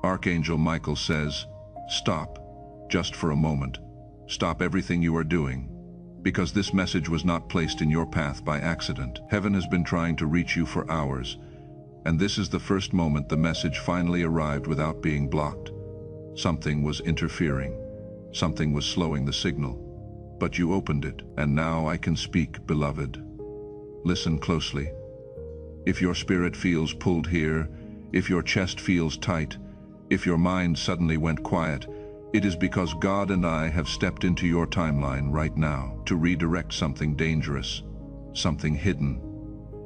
Archangel Michael says, "Stop, just for a moment. Stop everything you are doing. Because this message was not placed in your path by accident. Heaven has been trying to reach you for hours, and this is the first moment the message finally arrived without being blocked. Something was interfering. Something was slowing the signal. But you opened it, and now I can speak, beloved. Listen closely. If your spirit feels pulled here, if your chest feels tight, if your mind suddenly went quiet, it is because God and I have stepped into your timeline right now to redirect something dangerous, something hidden,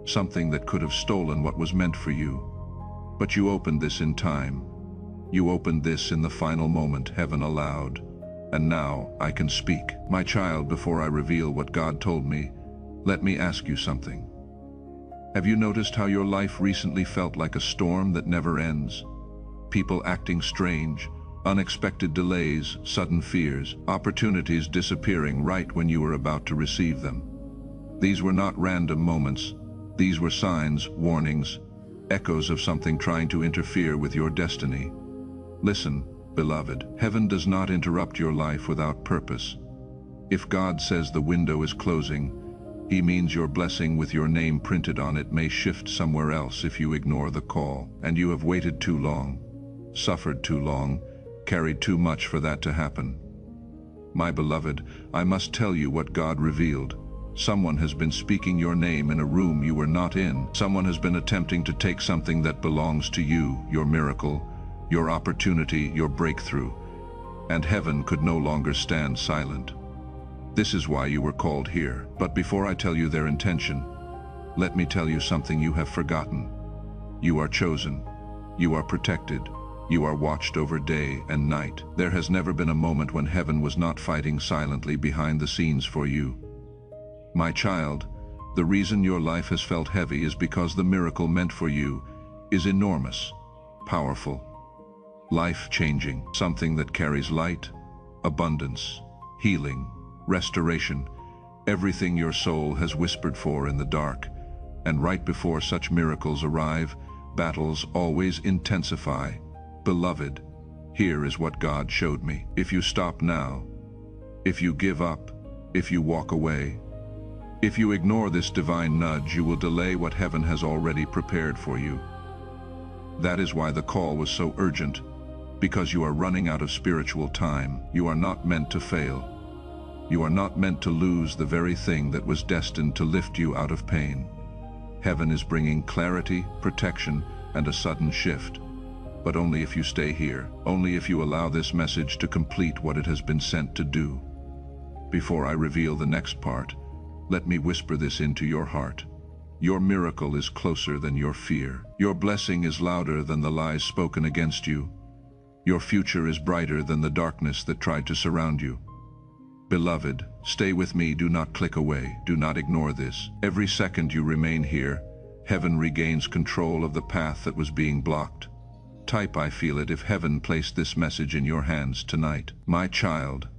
something that could have stolen what was meant for you. But you opened this in time. You opened this in the final moment heaven allowed. And now I can speak. My child, before I reveal what God told me, let me ask you something. Have you noticed how your life recently felt like a storm that never ends? People acting strange, unexpected delays, sudden fears, opportunities disappearing right when you were about to receive them. These were not random moments. These were signs, warnings, echoes of something trying to interfere with your destiny. Listen, beloved, heaven does not interrupt your life without purpose. If God says the window is closing, He means your blessing with your name printed on it may shift somewhere else if you ignore the call. And you have waited too long, suffered too long, carried too much for that to happen. My beloved, I must tell you what God revealed. Someone has been speaking your name in a room you were not in. Someone has been attempting to take something that belongs to you, your miracle, your opportunity, your breakthrough. And heaven could no longer stand silent. This is why you were called here. But before I tell you their intention, let me tell you something you have forgotten. You are chosen. You are protected. You are watched over day and night. There has never been a moment when heaven was not fighting silently behind the scenes for you. My child, the reason your life has felt heavy is because the miracle meant for you is enormous, powerful, life-changing, something that carries light, abundance, healing, restoration, everything your soul has whispered for in the dark. And right before such miracles arrive, battles always intensify. Beloved, here is what God showed me. If you stop now, if you give up, if you walk away, if you ignore this divine nudge, you will delay what heaven has already prepared for you. That is why the call was so urgent, because you are running out of spiritual time. You are not meant to fail. You are not meant to lose the very thing that was destined to lift you out of pain. Heaven is bringing clarity, protection, and a sudden shift. But only if you stay here, only if you allow this message to complete what it has been sent to do. Before I reveal the next part, let me whisper this into your heart. Your miracle is closer than your fear. Your blessing is louder than the lies spoken against you. Your future is brighter than the darkness that tried to surround you. Beloved, stay with me, do not click away, do not ignore this. Every second you remain here, heaven regains control of the path that was being blocked. Type "I feel it" if heaven placed this message in your hands tonight. My child,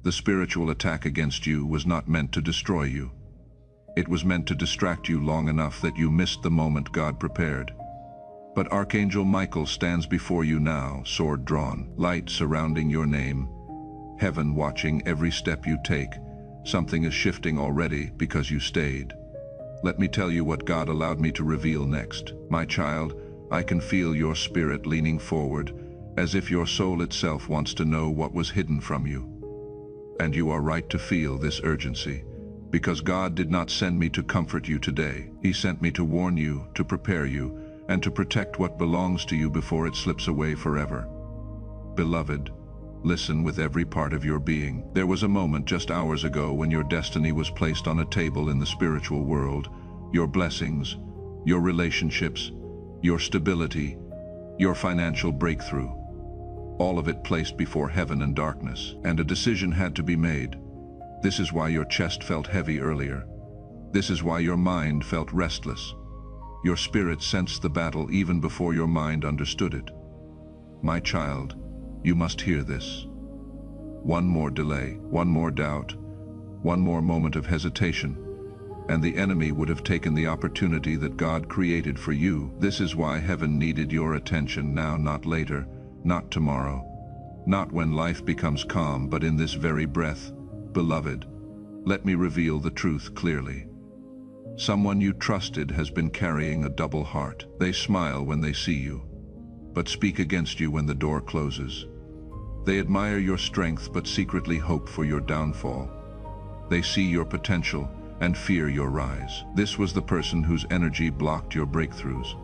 the spiritual attack against you was not meant to destroy you. It was meant to distract you long enough that you missed the moment God prepared. But Archangel Michael stands before you now, sword drawn, light surrounding your name, heaven watching every step you take. Something is shifting already because you stayed. Let me tell you what God allowed me to reveal next. My child, I can feel your spirit leaning forward, as if your soul itself wants to know what was hidden from you. And you are right to feel this urgency, because God did not send me to comfort you today. He sent me to warn you, to prepare you, and to protect what belongs to you before it slips away forever. Beloved, listen with every part of your being. There was a moment just hours ago when your destiny was placed on a table in the spiritual world. Your blessings, your relationships, your stability, your financial breakthrough. All of it placed before heaven and darkness. And a decision had to be made. This is why your chest felt heavy earlier. This is why your mind felt restless. Your spirit sensed the battle even before your mind understood it. My child, you must hear this. One more delay, one more doubt, one more moment of hesitation, and the enemy would have taken the opportunity that God created for you. This is why heaven needed your attention now, not later, not tomorrow, not when life becomes calm, but in this very breath. Beloved, let me reveal the truth clearly. Someone you trusted has been carrying a double heart. They smile when they see you, but speak against you when the door closes. They admire your strength but secretly hope for your downfall. They see your potential and fear your rise. This was the person whose energy blocked your breakthroughs.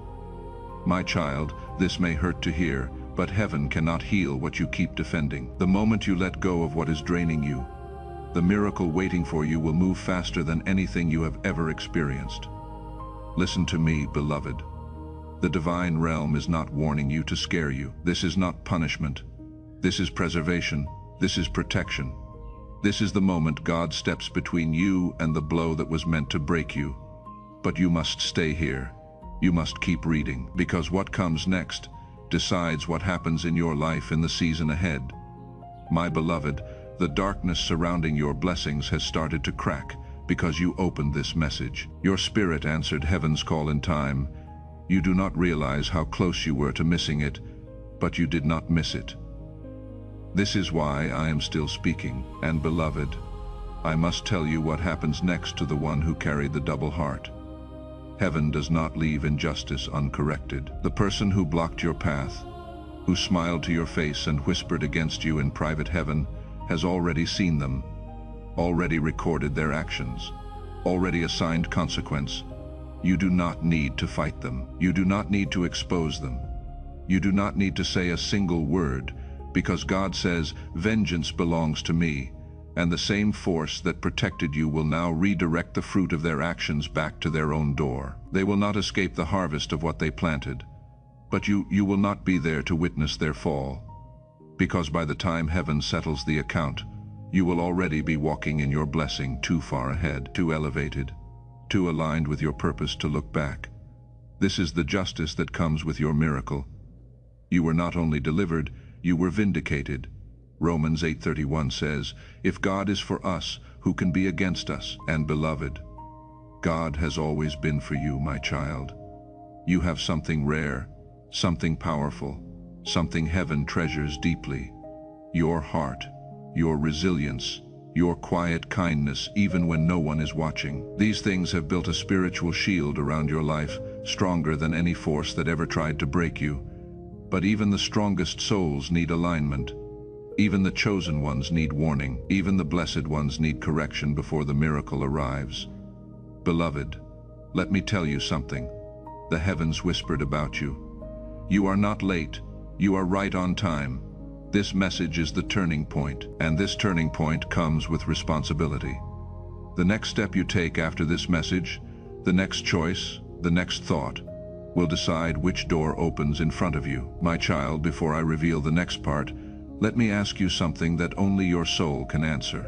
My child, this may hurt to hear, but heaven cannot heal what you keep defending. The moment you let go of what is draining you, the miracle waiting for you will move faster than anything you have ever experienced. Listen to me, beloved. The divine realm is not warning you to scare you. This is not punishment. This is preservation. This is protection. This is the moment God steps between you and the blow that was meant to break you. But you must stay here. You must keep reading, because what comes next decides what happens in your life in the season ahead. My beloved, the darkness surrounding your blessings has started to crack because you opened this message. Your spirit answered heaven's call in time. You do not realize how close you were to missing it, but you did not miss it. This is why I am still speaking. And beloved, I must tell you what happens next to the one who carried the double heart. Heaven does not leave injustice uncorrected. The person who blocked your path, who smiled to your face and whispered against you in private, heaven has already seen them, already recorded their actions, already assigned consequence. You do not need to fight them. You do not need to expose them. You do not need to say a single word, because God says, vengeance belongs to me, and the same force that protected you will now redirect the fruit of their actions back to their own door. They will not escape the harvest of what they planted, but you will not be there to witness their fall, because by the time heaven settles the account, you will already be walking in your blessing, too far ahead, too elevated, too aligned with your purpose to look back. This is the justice that comes with your miracle. You were not only delivered, you were vindicated. Romans 8:31 says, if God is for us, who can be against us? And beloved, God has always been for you, my child. You have something rare, something powerful, something heaven treasures deeply. Your heart, your resilience, your quiet kindness even when no one is watching. These things have built a spiritual shield around your life, stronger than any force that ever tried to break you. But even the strongest souls need alignment. Even the chosen ones need warning. Even the blessed ones need correction before the miracle arrives. Beloved, let me tell you something. The heavens whispered about you. You are not late. You are right on time. This message is the turning point, and this turning point comes with responsibility. The next step you take after this message, the next choice, the next thought, will decide which door opens in front of you. My child, before I reveal the next part, let me ask you something that only your soul can answer.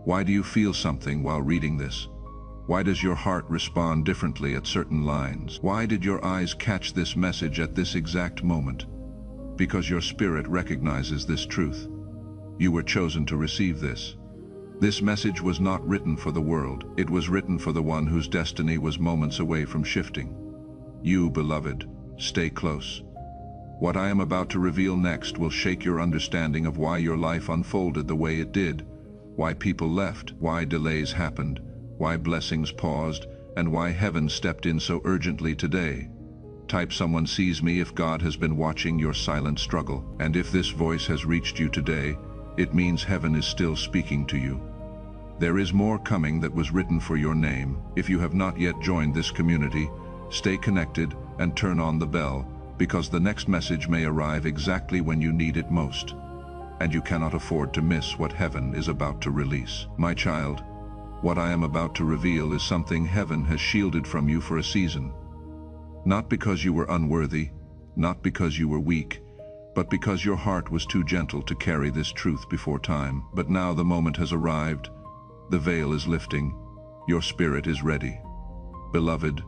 Why do you feel something while reading this? Why does your heart respond differently at certain lines? Why did your eyes catch this message at this exact moment? Because your spirit recognizes this truth. You were chosen to receive this. This message was not written for the world. It was written for the one whose destiny was moments away from shifting. You, beloved, stay close. What I am about to reveal next will shake your understanding of why your life unfolded the way it did, why people left, why delays happened, why blessings paused, and why heaven stepped in so urgently today. Type someone sees me if God has been watching your silent struggle. And if this voice has reached you today, it means heaven is still speaking to you. There is more coming that was written for your name. If you have not yet joined this community, stay connected and turn on the bell, because the next message may arrive exactly when you need it most, and you cannot afford to miss what heaven is about to release. My child, what I am about to reveal is something heaven has shielded from you for a season. Not because you were unworthy, not because you were weak, but because your heart was too gentle to carry this truth before time. But now the moment has arrived. The veil is lifting. Your spirit is ready. Beloved,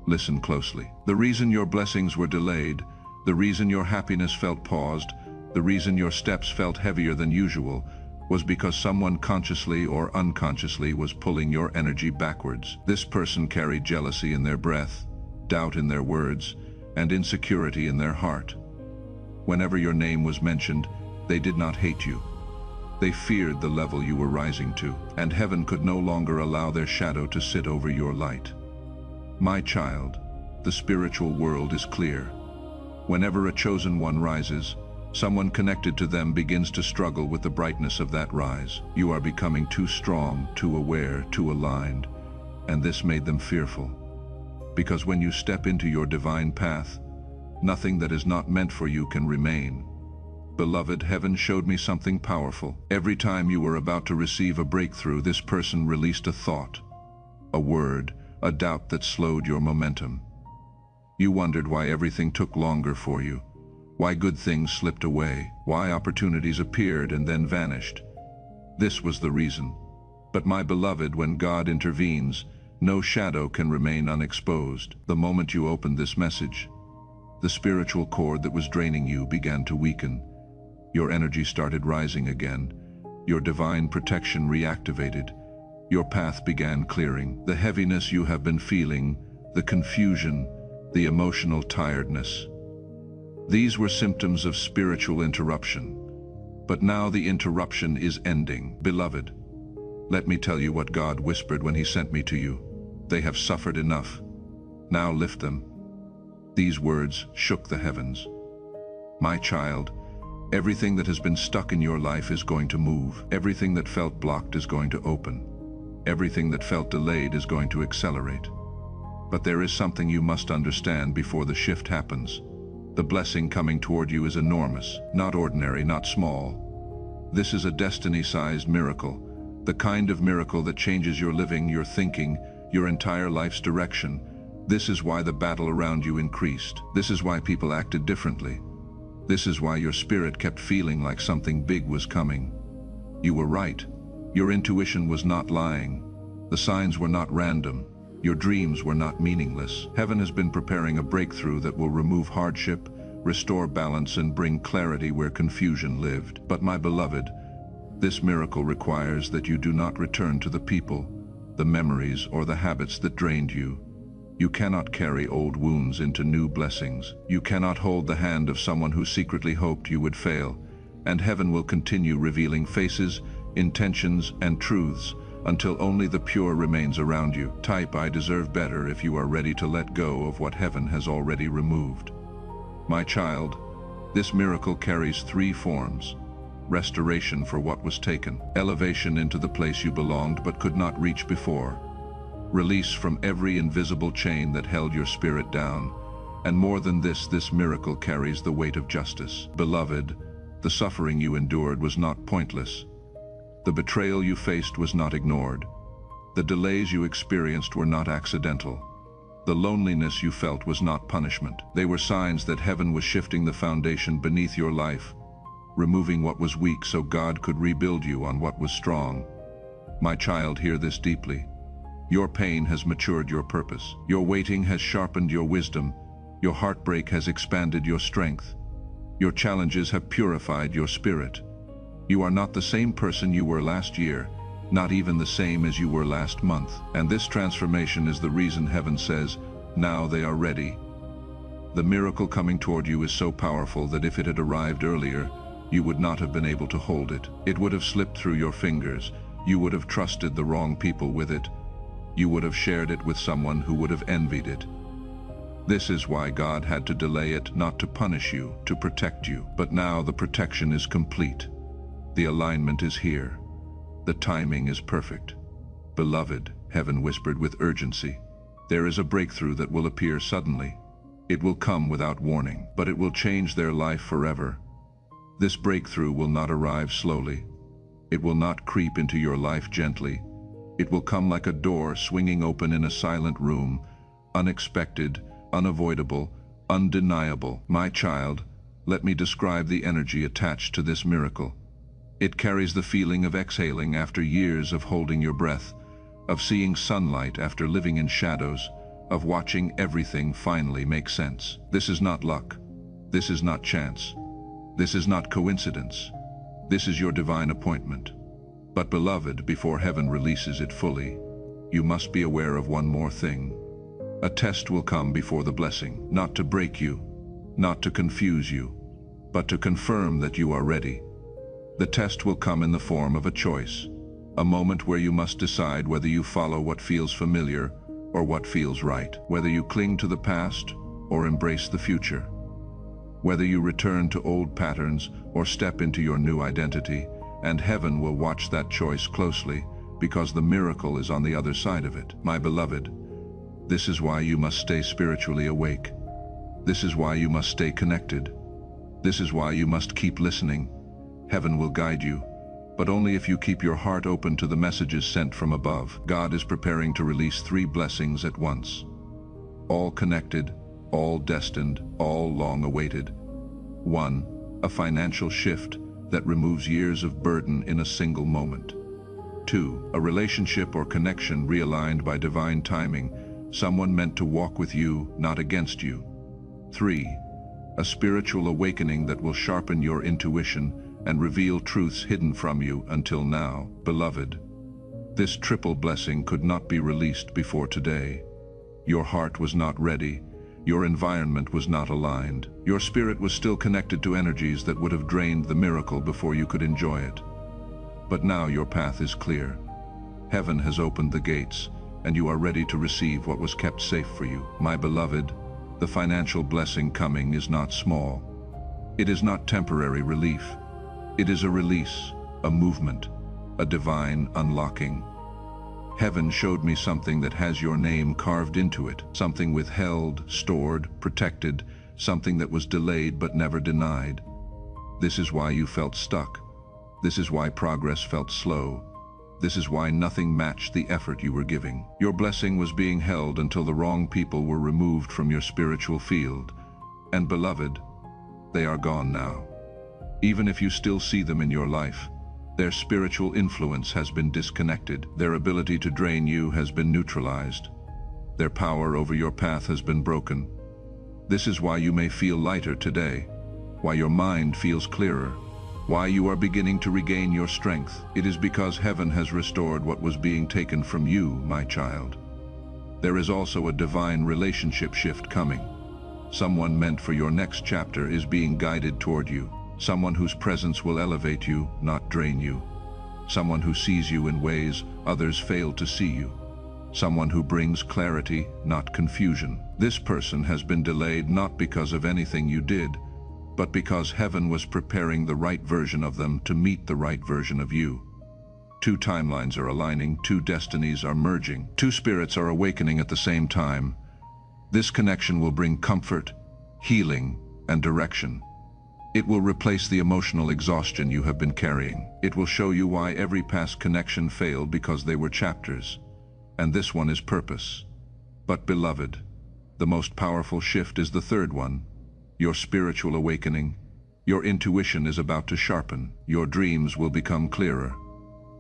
listen closely. The reason your blessings were delayed, the reason your happiness felt paused, the reason your steps felt heavier than usual, was because someone consciously or unconsciously was pulling your energy backwards. This person carried jealousy in their breath, doubt in their words, and insecurity in their heart. Whenever your name was mentioned, they did not hate you. They feared the level you were rising to, and heaven could no longer allow their shadow to sit over your light. My child, the spiritual world is clear. Whenever a chosen one rises, someone connected to them begins to struggle with the brightness of that rise. You are becoming too strong, too aware, too aligned, and this made them fearful. Because when you step into your divine path, nothing that is not meant for you can remain. Beloved, heaven showed me something powerful. Every time you were about to receive a breakthrough, this person released a thought, a word, a doubt that slowed your momentum. You wondered why everything took longer for you, why good things slipped away, why opportunities appeared and then vanished. This was the reason. But my beloved, when God intervenes, no shadow can remain unexposed. The moment you opened this message, the spiritual cord that was draining you began to weaken. Your energy started rising again. Your divine protection reactivated. Your path began clearing. The heaviness you have been feeling, the confusion, the emotional tiredness. These were symptoms of spiritual interruption. But now the interruption is ending. Beloved, let me tell you what God whispered when He sent me to you. They have suffered enough. Now lift them. These words shook the heavens. My child, everything that has been stuck in your life is going to move. Everything that felt blocked is going to open. Everything that felt delayed is going to accelerate. But there is something you must understand before the shift happens. The blessing coming toward you is enormous, not ordinary, not small. This is a destiny-sized miracle, the kind of miracle that changes your living, your thinking, your entire life's direction. This is why the battle around you increased. This is why people acted differently. This is why your spirit kept feeling like something big was coming. You were right. Your intuition was not lying. The signs were not random. Your dreams were not meaningless. Heaven has been preparing a breakthrough that will remove hardship, restore balance, and bring clarity where confusion lived. But my beloved, this miracle requires that you do not return to the people, the memories, or the habits that drained you. You cannot carry old wounds into new blessings. You cannot hold the hand of someone who secretly hoped you would fail, and heaven will continue revealing faces, intentions, and truths until only the pure remains around you. Type "I deserve better" if you are ready to let go of what heaven has already removed. My child, this miracle carries three forms: restoration for what was taken, elevation into the place you belonged but could not reach before, release from every invisible chain that held your spirit down, and more than this miracle carries the weight of justice. Beloved, the suffering you endured was not pointless. The betrayal you faced was not ignored. The delays you experienced were not accidental. The loneliness you felt was not punishment. They were signs that heaven was shifting the foundation beneath your life, removing what was weak so God could rebuild you on what was strong. My child, hear this deeply. Your pain has matured your purpose. Your waiting has sharpened your wisdom. Your heartbreak has expanded your strength. Your challenges have purified your spirit. You are not the same person you were last year, not even the same as you were last month. And this transformation is the reason heaven says, now they are ready. The miracle coming toward you is so powerful that if it had arrived earlier, you would not have been able to hold it. It would have slipped through your fingers. You would have trusted the wrong people with it. You would have shared it with someone who would have envied it. This is why God had to delay it, not to punish you, to protect you. But now the protection is complete. The alignment is here. The timing is perfect. Beloved, heaven whispered with urgency, there is a breakthrough that will appear suddenly. It will come without warning, but it will change their life forever. This breakthrough will not arrive slowly. It will not creep into your life gently. It will come like a door swinging open in a silent room, unexpected, unavoidable, undeniable. My child, let me describe the energy attached to this miracle. It carries the feeling of exhaling after years of holding your breath, of seeing sunlight after living in shadows, of watching everything finally make sense. This is not luck. This is not chance. This is not coincidence. This is your divine appointment. But beloved, before heaven releases it fully, you must be aware of one more thing. A test will come before the blessing, not to break you, not to confuse you, but to confirm that you are ready. The test will come in the form of a choice, a moment where you must decide whether you follow what feels familiar or what feels right, whether you cling to the past or embrace the future, whether you return to old patterns or step into your new identity, and heaven will watch that choice closely because the miracle is on the other side of it. My beloved, this is why you must stay spiritually awake. This is why you must stay connected. This is why you must keep listening. Heaven will guide you, but only if you keep your heart open to the messages sent from above. God is preparing to release 3 blessings at once. All connected, all destined, all long awaited. 1. A financial shift that removes years of burden in a single moment. 2. A relationship or connection realigned by divine timing, someone meant to walk with you, not against you. 3. A spiritual awakening that will sharpen your intuition and reveal truths hidden from you until now. Beloved, this triple blessing could not be released before today. Your heart was not ready. Your environment was not aligned. Your spirit was still connected to energies that would have drained the miracle before you could enjoy it. But now your path is clear. Heaven has opened the gates, and you are ready to receive what was kept safe for you. My beloved, the financial blessing coming is not small. It is not temporary relief. It is a release, a movement, a divine unlocking. Heaven showed me something that has your name carved into it, something withheld, stored, protected, something that was delayed but never denied. This is why you felt stuck. This is why progress felt slow. This is why nothing matched the effort you were giving. Your blessing was being held until the wrong people were removed from your spiritual field. And beloved, they are gone now. Even if you still see them in your life, their spiritual influence has been disconnected. Their ability to drain you has been neutralized. Their power over your path has been broken. This is why you may feel lighter today, why your mind feels clearer, why you are beginning to regain your strength. It is because heaven has restored what was being taken from you, my child. There is also a divine relationship shift coming. Someone meant for your next chapter is being guided toward you. Someone whose presence will elevate you, not drain you. Someone who sees you in ways others fail to see you. Someone who brings clarity, not confusion. This person has been delayed not because of anything you did, but because heaven was preparing the right version of them to meet the right version of you. 2 timelines are aligning, 2 destinies are merging, 2 spirits are awakening at the same time. This connection will bring comfort, healing, and direction. It will replace the emotional exhaustion you have been carrying. It will show you why every past connection failed because they were chapters, and this one is purpose. But beloved, the most powerful shift is the 3rd one. Your spiritual awakening. Your intuition is about to sharpen. Your dreams will become clearer.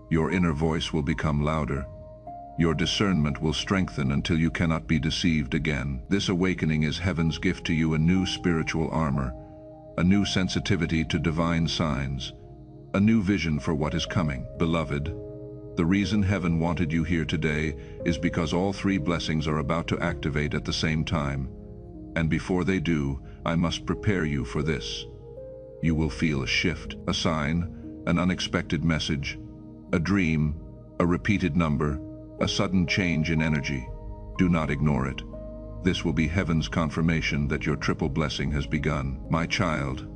Your inner voice will become louder. Your discernment will strengthen until you cannot be deceived again. This awakening is heaven's gift to you, a new spiritual armor, a new sensitivity to divine signs, a new vision for what is coming. Beloved, the reason heaven wanted you here today is because all 3 blessings are about to activate at the same time. And before they do, I must prepare you for this. You will feel a shift, a sign, an unexpected message, a dream, a repeated number, a sudden change in energy. Do not ignore it. This will be heaven's confirmation that your triple blessing has begun. My child,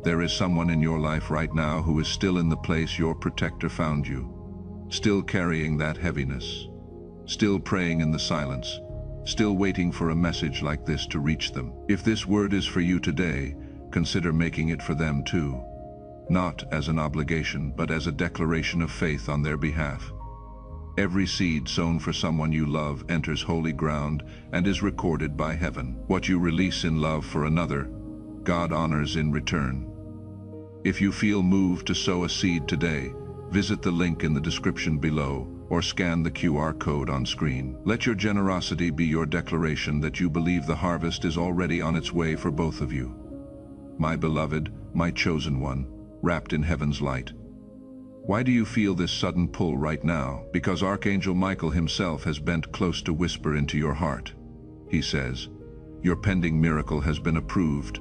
there is someone in your life right now who is still in the place your protector found you, still carrying that heaviness, still praying in the silence, still waiting for a message like this to reach them. If this word is for you today, consider making it for them too, not as an obligation, but as a declaration of faith on their behalf. Every seed sown for someone you love enters holy ground and is recorded by heaven. What you release in love for another, God honors in return. If you feel moved to sow a seed today, visit the link in the description below or scan the QR code on screen. Let your generosity be your declaration that you believe the harvest is already on its way for both of you. My beloved, my chosen one, wrapped in heaven's light. Why do you feel this sudden pull right now? Because Archangel Michael himself has bent close to whisper into your heart. He says, your pending miracle has been approved.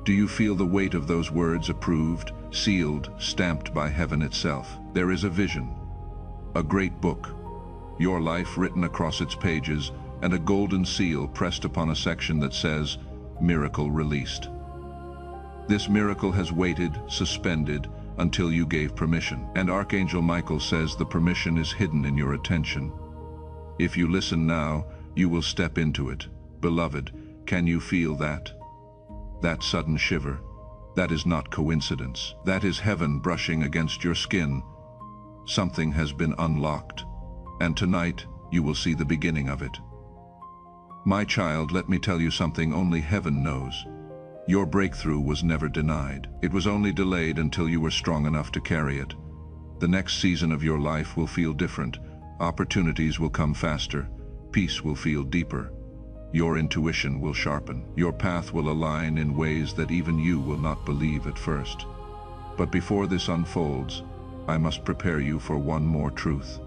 Do you feel the weight of those words approved, sealed, stamped by heaven itself? There is a vision, a great book, your life written across its pages, and a golden seal pressed upon a section that says, "Miracle released." This miracle has waited, suspended, until you gave permission. And Archangel Michael says the permission is hidden in your attention. If you listen now, you will step into it. Beloved, can you feel that? That sudden shiver? That is not coincidence. That is heaven brushing against your skin. Something has been unlocked, and tonight you will see the beginning of it. My child, let me tell you something only heaven knows. Your breakthrough was never denied. It was only delayed until you were strong enough to carry it. The next season of your life will feel different. Opportunities will come faster. Peace will feel deeper. Your intuition will sharpen. Your path will align in ways that even you will not believe at first. But before this unfolds, I must prepare you for one more truth.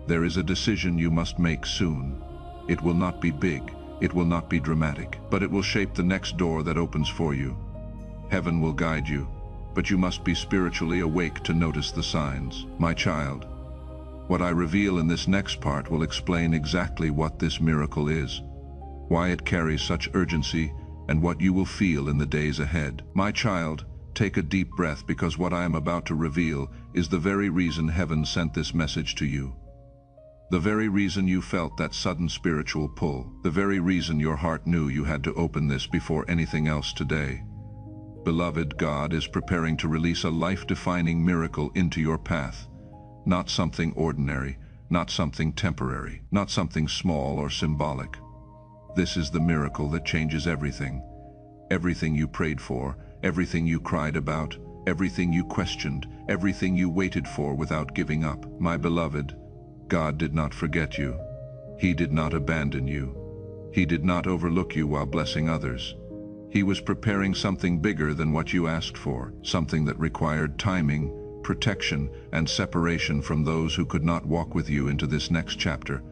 There is a decision you must make soon. It will not be big, it will not be dramatic, but it will shape the next door that opens for you. Heaven will guide you, but you must be spiritually awake to notice the signs. My child, what I reveal in this next part will explain exactly what this miracle is, why it carries such urgency, and what you will feel in the days ahead. My child, take a deep breath, because what I am about to reveal is the very reason heaven sent this message to you. The very reason you felt that sudden spiritual pull. The very reason your heart knew you had to open this before anything else today. Beloved, God is preparing to release a life-defining miracle into your path. Not something ordinary, not something temporary, not something small or symbolic. This is the miracle that changes everything. Everything you prayed for, everything you cried about, everything you questioned, everything you waited for without giving up. My beloved, God did not forget you. He did not abandon you. He did not overlook you while blessing others. He was preparing something bigger than what you asked for, something that required timing, protection, and separation from those who could not walk with you into this next chapter.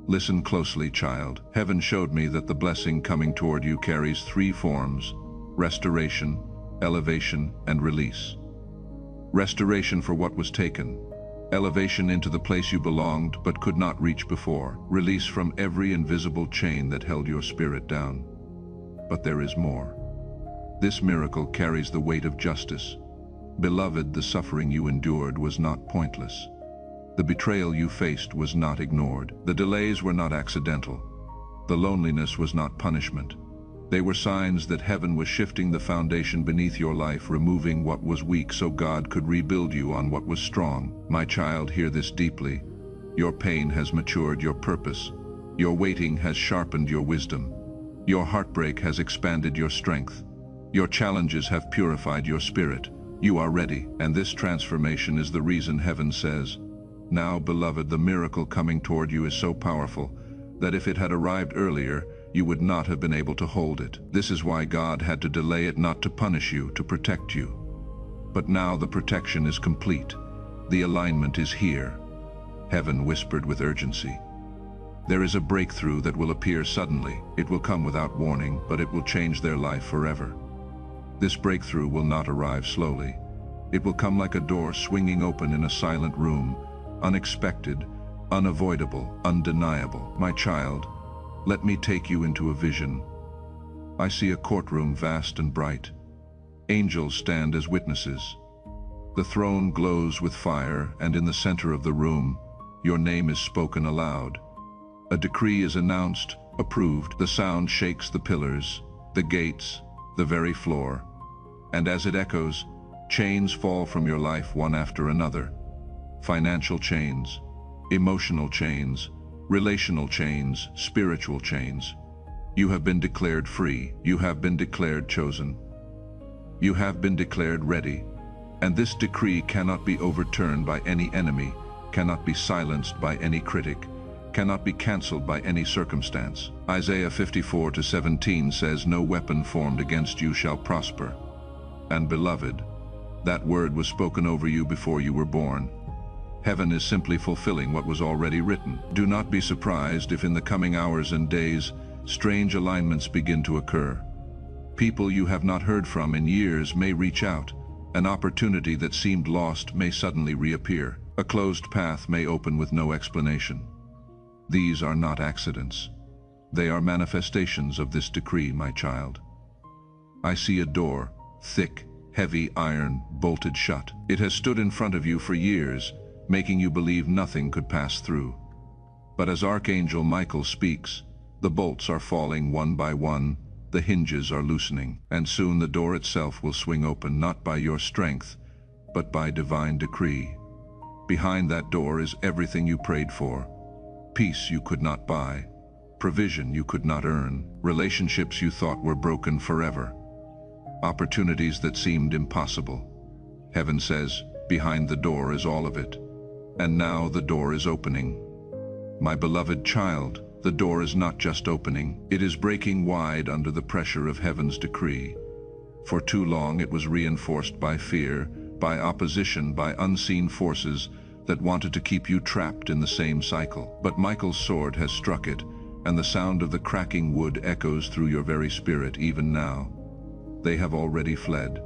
Listen closely, child. Heaven showed me that the blessing coming toward you carries three forms: restoration, elevation, and release. Restoration for what was taken. Elevation into the place you belonged but could not reach before. Release from every invisible chain that held your spirit down. But there is more. This miracle carries the weight of justice. Beloved, the suffering you endured was not pointless. The betrayal you faced was not ignored. The delays were not accidental. The loneliness was not punishment. They were signs that heaven was shifting the foundation beneath your life, removing what was weak so God could rebuild you on what was strong. My child, hear this deeply. Your pain has matured your purpose. Your waiting has sharpened your wisdom. Your heartbreak has expanded your strength. Your challenges have purified your spirit. You are ready, and this transformation is the reason heaven says, "Now, beloved, the miracle coming toward you is so powerful that if it had arrived earlier, you would not have been able to hold it. This is why God had to delay it, not to punish you, to protect you. But now the protection is complete. The alignment is here." Heaven whispered with urgency. There is a breakthrough that will appear suddenly. It will come without warning, but it will change their life forever. This breakthrough will not arrive slowly. It will come like a door swinging open in a silent room, unexpected, unavoidable, undeniable. My child, let me take you into a vision. I see a courtroom vast and bright. Angels stand as witnesses. The throne glows with fire, and in the center of the room, your name is spoken aloud. A decree is announced, approved. The sound shakes the pillars, the gates, the very floor. And as it echoes, chains fall from your life one after another. Financial chains, emotional chains, relational chains, spiritual chains. You have been declared free. You have been declared chosen. You have been declared ready. And this decree cannot be overturned by any enemy, cannot be silenced by any critic, cannot be canceled by any circumstance. Isaiah 54:17 says, "No weapon formed against you shall prosper." And beloved, that word was spoken over you before you were born. Heaven is simply fulfilling what was already written. Do not be surprised if in the coming hours and days, strange alignments begin to occur. People you have not heard from in years may reach out. An opportunity that seemed lost may suddenly reappear. A closed path may open with no explanation. These are not accidents. They are manifestations of this decree, my child. I see a door, thick, heavy iron, bolted shut. It has stood in front of you for years, making you believe nothing could pass through. But as Archangel Michael speaks, the bolts are falling one by one, the hinges are loosening, and soon the door itself will swing open, not by your strength, but by divine decree. Behind that door is everything you prayed for. Peace you could not buy, provision you could not earn, relationships you thought were broken forever, opportunities that seemed impossible. Heaven says, behind the door is all of it. And now the door is opening. My beloved child, the door is not just opening, it is breaking wide under the pressure of heaven's decree. For too long it was reinforced by fear, by opposition, by unseen forces that wanted to keep you trapped in the same cycle. But Michael's sword has struck it, and the sound of the cracking wood echoes through your very spirit even now. They have already fled.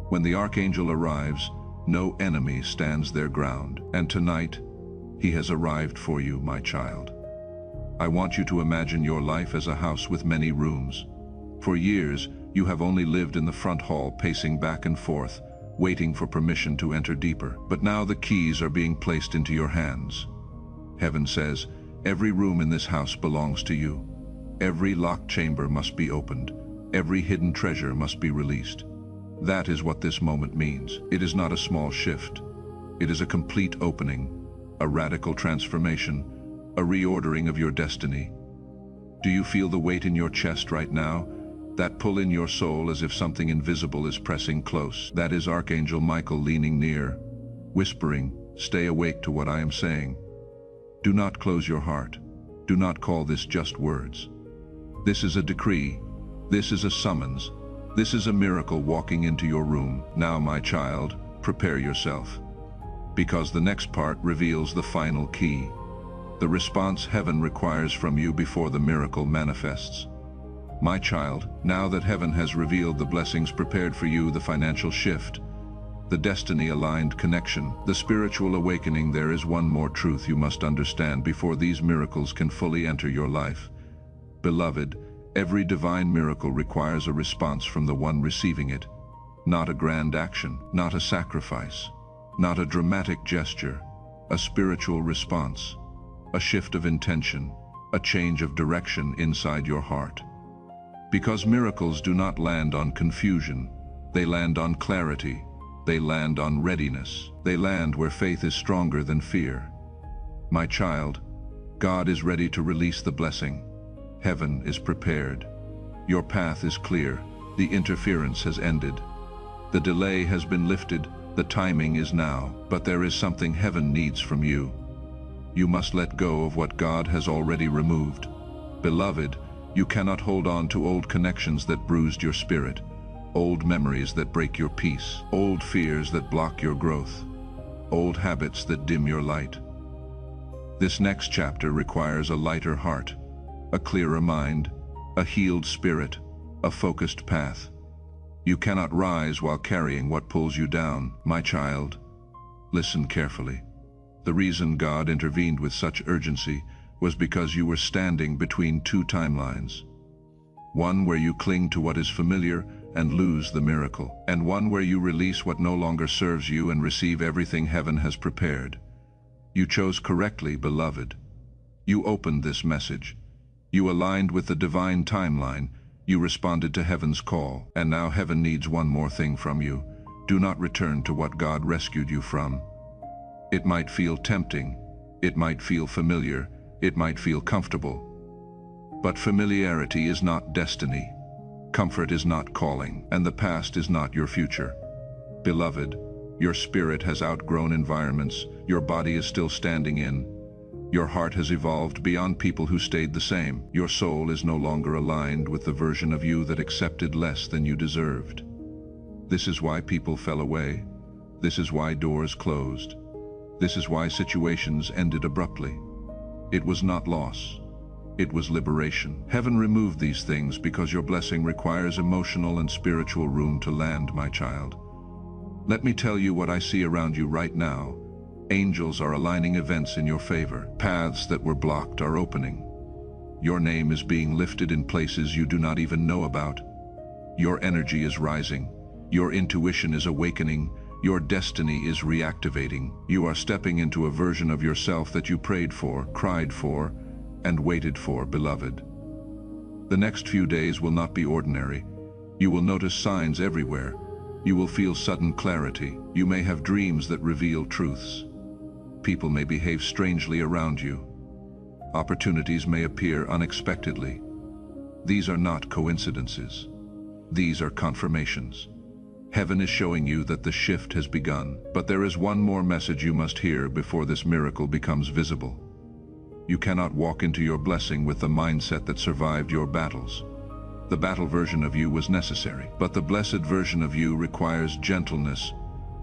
When the Archangel arrives, no enemy stands their ground, and tonight, he has arrived for you, my child. I want you to imagine your life as a house with many rooms. For years, you have only lived in the front hall, pacing back and forth, waiting for permission to enter deeper. But now the keys are being placed into your hands. Heaven says, every room in this house belongs to you. Every locked chamber must be opened. Every hidden treasure must be released. That is what this moment means. It is not a small shift. It is a complete opening, a radical transformation, a reordering of your destiny. Do you feel the weight in your chest right now? That pull in your soul as if something invisible is pressing close? That is Archangel Michael leaning near, whispering, stay awake to what I am saying. Do not close your heart. Do not call this just words. This is a decree. This is a summons. This is a miracle walking into your room. Now, my child, prepare yourself. Because the next part reveals the final key. The response heaven requires from you before the miracle manifests. My child, now that heaven has revealed the blessings prepared for you, the financial shift, the destiny-aligned connection, the spiritual awakening, there is one more truth you must understand before these miracles can fully enter your life. Beloved, every divine miracle requires a response from the one receiving it. Not a grand action, not a sacrifice, not a dramatic gesture, a spiritual response, a shift of intention, a change of direction inside your heart. Because miracles do not land on confusion, they land on clarity, they land on readiness, they land where faith is stronger than fear. My child, God is ready to release the blessing. Heaven is prepared. Your path is clear. The interference has ended. The delay has been lifted. The timing is now. But there is something heaven needs from you. You must let go of what God has already removed. Beloved, you cannot hold on to old connections that bruised your spirit, old memories that break your peace, old fears that block your growth, old habits that dim your light. This next chapter requires a lighter heart, a clearer mind, a healed spirit, a focused path. You cannot rise while carrying what pulls you down. My child, listen carefully. The reason God intervened with such urgency was because you were standing between two timelines. One where you cling to what is familiar and lose the miracle, and one where you release what no longer serves you and receive everything heaven has prepared. You chose correctly, beloved. You opened this message. You aligned with the divine timeline. You responded to heaven's call, and now heaven needs one more thing from you. Do not return to what God rescued you from. It might feel tempting, it might feel familiar, it might feel comfortable. But familiarity is not destiny. Comfort is not calling, and the past is not your future. Beloved, your spirit has outgrown environments your body is still standing in. Your heart has evolved beyond people who stayed the same. Your soul is no longer aligned with the version of you that accepted less than you deserved. This is why people fell away. This is why doors closed. This is why situations ended abruptly. It was not loss. It was liberation. Heaven removed these things because your blessing requires emotional and spiritual room to land, my child. Let me tell you what I see around you right now. Angels are aligning events in your favor. Paths that were blocked are opening. Your name is being lifted in places you do not even know about. Your energy is rising. Your intuition is awakening. Your destiny is reactivating. You are stepping into a version of yourself that you prayed for, cried for, and waited for, beloved. The next few days will not be ordinary. You will notice signs everywhere. You will feel sudden clarity. You may have dreams that reveal truths. People may behave strangely around you. Opportunities may appear unexpectedly. These are not coincidences. These are confirmations. Heaven is showing you that the shift has begun. But there is one more message you must hear before this miracle becomes visible. You cannot walk into your blessing with the mindset that survived your battles. The battle version of you was necessary, but the blessed version of you requires gentleness,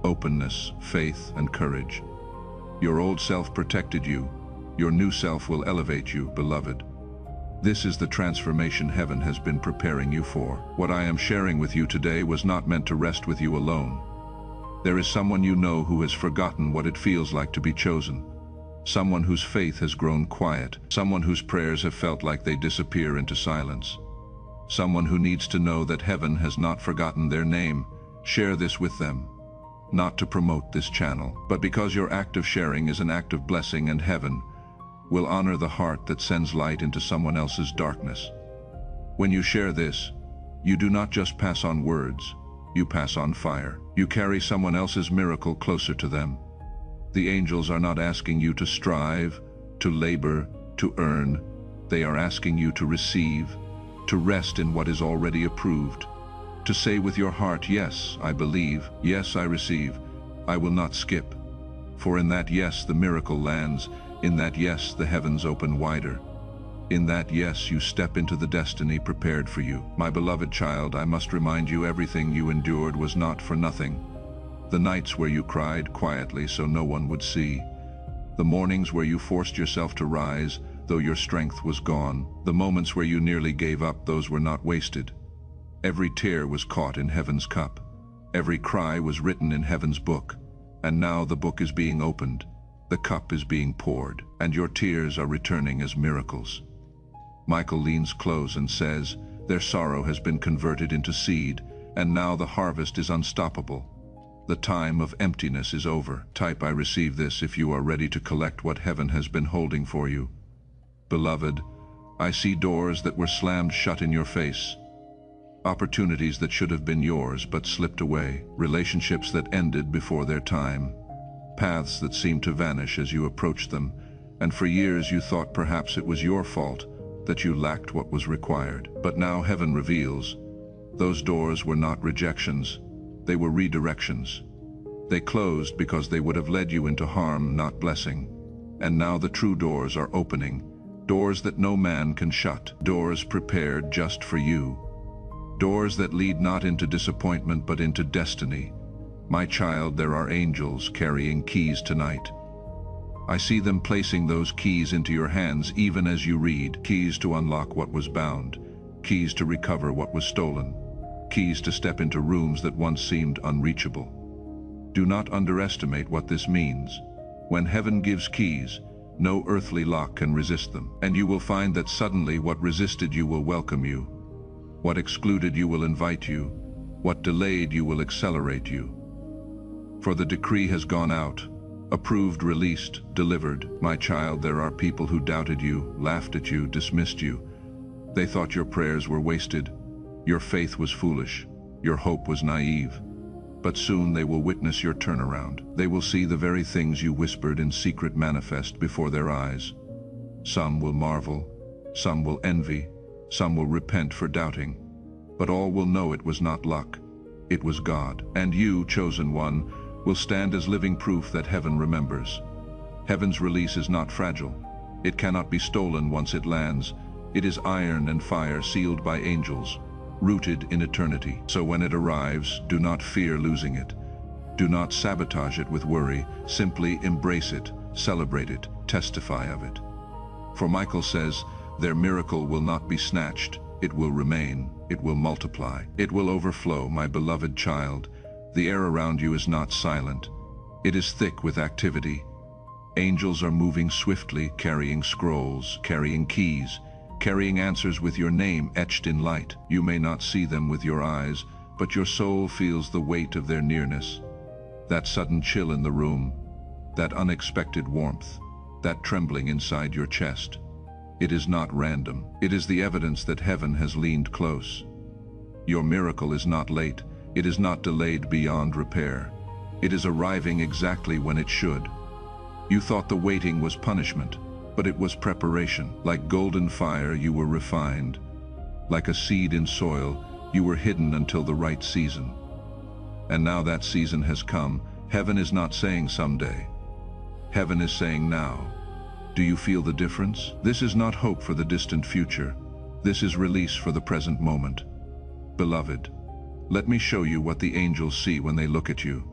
openness, faith, and courage. Your old self protected you. Your new self will elevate you, beloved. This is the transformation heaven has been preparing you for. What I am sharing with you today was not meant to rest with you alone. There is someone you know who has forgotten what it feels like to be chosen. Someone whose faith has grown quiet. Someone whose prayers have felt like they disappear into silence. Someone who needs to know that heaven has not forgotten their name. Share this with them. Not to promote this channel, but because your act of sharing is an act of blessing, and heaven will honor the heart that sends light into someone else's darkness. When you share this, you do not just pass on words, you pass on fire. You carry someone else's miracle closer to them. The angels are not asking you to strive, to labor, to earn. They are asking you to receive, to rest in what is already approved, to say with your heart, yes, I believe, yes, I receive, I will not skip. For in that yes, the miracle lands. In that yes, the heavens open wider. In that yes, you step into the destiny prepared for you. My beloved child, I must remind you, everything you endured was not for nothing. The nights where you cried quietly so no one would see. The mornings where you forced yourself to rise, though your strength was gone. The moments where you nearly gave up, those were not wasted. Every tear was caught in heaven's cup. Every cry was written in heaven's book. And now the book is being opened. The cup is being poured, and your tears are returning as miracles. Michael leans close and says, their sorrow has been converted into seed, and now the harvest is unstoppable. The time of emptiness is over. Type I receive this if you are ready to collect what heaven has been holding for you. Beloved, I see doors that were slammed shut in your face. Opportunities that should have been yours but slipped away. Relationships that ended before their time. Paths that seemed to vanish as you approached them, and for years you thought perhaps it was your fault, that you lacked what was required. But now heaven reveals, those doors were not rejections, they were redirections. They closed because they would have led you into harm, not blessing. And now the true doors are opening, doors that no man can shut, doors prepared just for you. Doors that lead not into disappointment but into destiny. My child, there are angels carrying keys tonight. I see them placing those keys into your hands even as you read. Keys to unlock what was bound. Keys to recover what was stolen. Keys to step into rooms that once seemed unreachable. Do not underestimate what this means. When heaven gives keys, no earthly lock can resist them. And you will find that suddenly what resisted you will welcome you. What excluded you will invite you. What delayed you will accelerate you. For the decree has gone out, approved, released, delivered. My child, there are people who doubted you, laughed at you, dismissed you. They thought your prayers were wasted. Your faith was foolish. Your hope was naive. But soon they will witness your turnaround. They will see the very things you whispered in secret manifest before their eyes. Some will marvel, some will envy, some will repent for doubting. But all will know it was not luck, it was God. And you, chosen one, will stand as living proof that heaven remembers. Heaven's release is not fragile. It cannot be stolen once it lands. It is iron and fire sealed by angels, rooted in eternity. So when it arrives, do not fear losing it. Do not sabotage it with worry. Simply embrace it, celebrate it, testify of it. For Michael says, Their miracle will not be snatched. It will remain. It will multiply. It will overflow, my beloved child. The air around you is not silent. It is thick with activity. Angels are moving swiftly, carrying scrolls, carrying keys, carrying answers with your name etched in light. You may not see them with your eyes, but your soul feels the weight of their nearness. That sudden chill in the room, that unexpected warmth, that trembling inside your chest. It is not random. It is the evidence that heaven has leaned close. Your miracle is not late. It is not delayed beyond repair. It is arriving exactly when it should. You thought the waiting was punishment, but it was preparation. Like golden fire, you were refined. Like a seed in soil, you were hidden until the right season. And now that season has come. Heaven is not saying someday. Heaven is saying now. Do you feel the difference? This is not hope for the distant future. This is release for the present moment. Beloved, let me show you what the angels see when they look at you.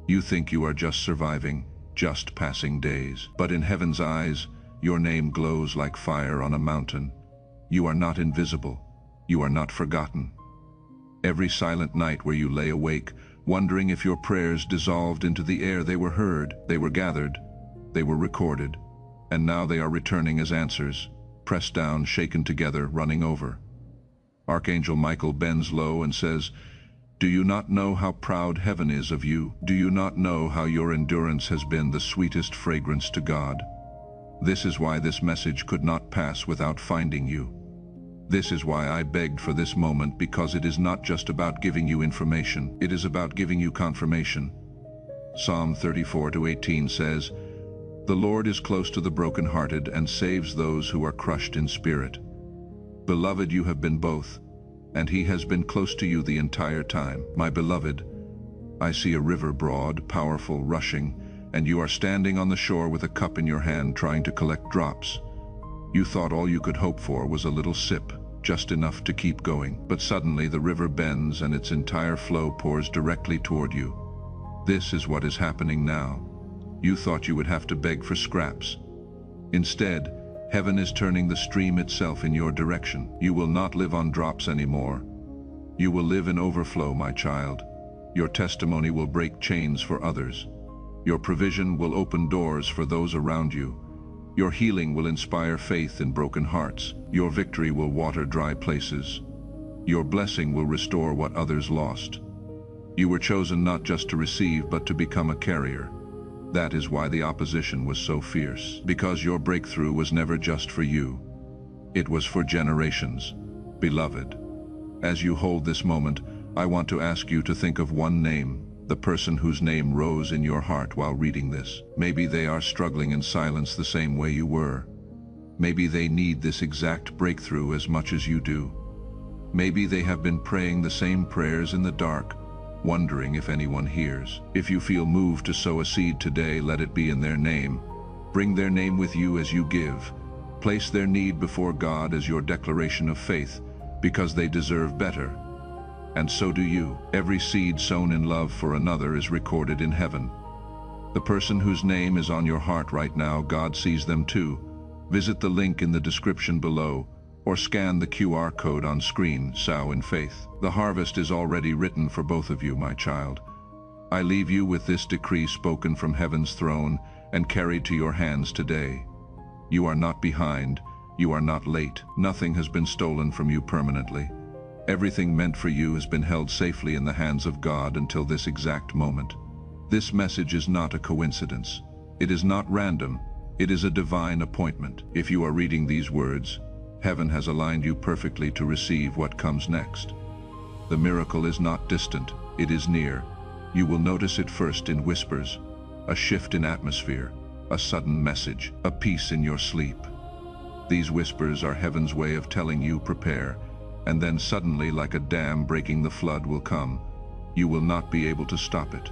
You think you are just surviving, just passing days. But in heaven's eyes, your name glows like fire on a mountain. You are not invisible. You are not forgotten. Every silent night where you lay awake, wondering if your prayers dissolved into the air, they were heard, they were gathered, they were recorded, and now they are returning as answers, pressed down, shaken together, running over. Archangel Michael bends low and says, "Do you not know how proud heaven is of you? Do you not know how your endurance has been the sweetest fragrance to God? This is why this message could not pass without finding you. This is why I begged for this moment, because it is not just about giving you information, it is about giving you confirmation." Psalm 34:18 says, "The Lord is close to the brokenhearted and saves those who are crushed in spirit." Beloved, you have been both, and He has been close to you the entire time. My beloved, I see a river broad, powerful, rushing, and you are standing on the shore with a cup in your hand trying to collect drops. You thought all you could hope for was a little sip, just enough to keep going. But suddenly the river bends and its entire flow pours directly toward you. This is what is happening now. You thought you would have to beg for scraps. Instead, heaven is turning the stream itself in your direction. You will not live on drops anymore. You will live in overflow, my child. Your testimony will break chains for others. Your provision will open doors for those around you. Your healing will inspire faith in broken hearts. Your victory will water dry places. Your blessing will restore what others lost. You were chosen not just to receive, but to become a carrier. That is why the opposition was so fierce, because your breakthrough was never just for you. It was for generations. Beloved, as you hold this moment, I want to ask you to think of one name, the person whose name rose in your heart while reading this. Maybe they are struggling in silence the same way you were. Maybe they need this exact breakthrough as much as you do. Maybe they have been praying the same prayers in the dark, wondering if anyone hears. If you feel moved to sow a seed today, let it be in their name. Bring their name with you as you give. Place their need before God as your declaration of faith, because they deserve better. And so do you. Every seed sown in love for another is recorded in heaven. The person whose name is on your heart right now, God sees them too. Visit the link in the description below, or scan the QR code on screen. Sow in faith. The harvest is already written for both of you, my child. I leave you with this decree spoken from heaven's throne and carried to your hands today. You are not behind. You are not late. Nothing has been stolen from you permanently. Everything meant for you has been held safely in the hands of God until this exact moment. This message is not a coincidence. It is not random. It is a divine appointment. If you are reading these words, heaven has aligned you perfectly to receive what comes next. The miracle is not distant. It is near. You will notice it first in whispers, a shift in atmosphere, a sudden message, a peace in your sleep. These whispers are heaven's way of telling you prepare, and then suddenly, like a dam breaking, the flood will come. You will not be able to stop it.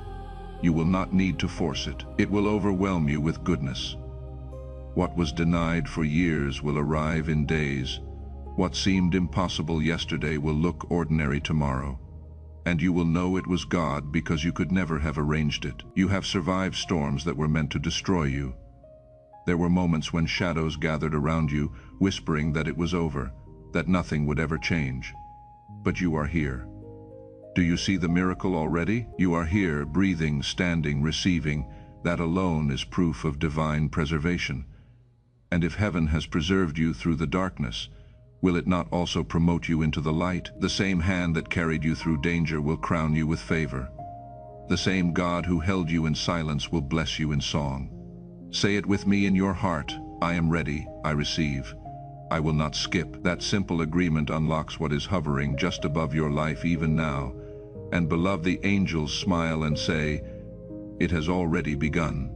You will not need to force it. It will overwhelm you with goodness. What was denied for years will arrive in days. What seemed impossible yesterday will look ordinary tomorrow. And you will know it was God because you could never have arranged it. You have survived storms that were meant to destroy you. There were moments when shadows gathered around you, whispering that it was over, that nothing would ever change. But you are here. Do you see the miracle already? You are here, breathing, standing, receiving. That alone is proof of divine preservation. And if heaven has preserved you through the darkness, will it not also promote you into the light? The same hand that carried you through danger will crown you with favor. The same God who held you in silence will bless you in song. Say it with me in your heart: I am ready, I receive. I will not skip. That simple agreement unlocks what is hovering just above your life even now. And beloved, the angels smile and say, it has already begun.